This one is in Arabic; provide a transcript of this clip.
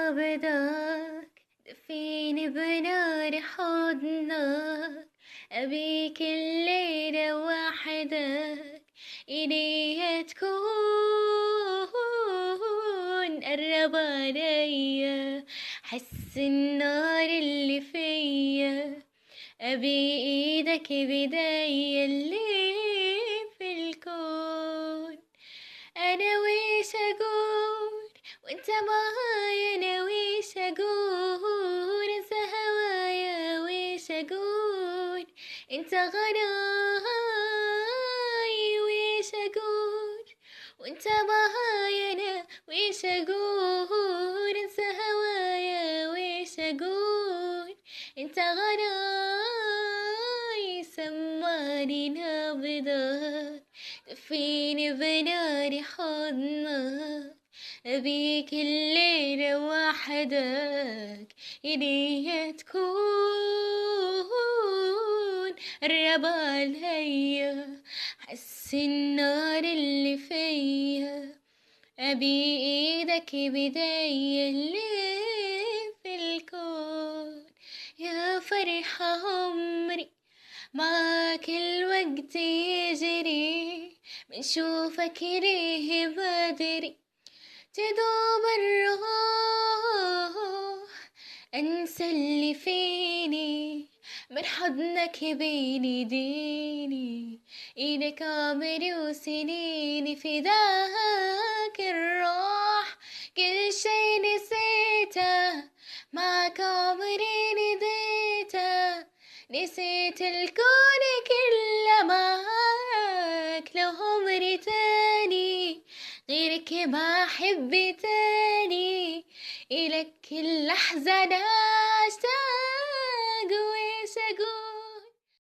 نبضك دفيني بنار حضنك، أبيك الليلة وحدك إيديها تكون قرب عليا، حس النار اللي فيا، أبي إيدك بداية اللي في الكون. أنا ويش أقول وأنت معايا، أنا ويش أقول أنسى هوايا، ويش أقول أنت غناي، ويش أقول وأنت معايا، أنا ويش أقول أنسى هوايا، ويش أقول أنت غناي. سمعني نبضك دفيني بنار حضنك، أبيك الليلة وحدك إيديها تكون قرب عليا، حس النار اللي فيا، أبي إيدك بداية اللي في الكون. يا فرحة عمري معاك الوقت يجري، بنشوفك ليه بدري تدوب الروح، أنسى اللي فيني من حضنك بين ايديني، ايدك عمري وسنيني فداك الروح، كل شي نسيته معك عمري نديته، نسيت الكون كله معاك، لو عمري تاني غيرك ما أحب تاني، إلك كل لحظة أنا أشتاق، ويش أقول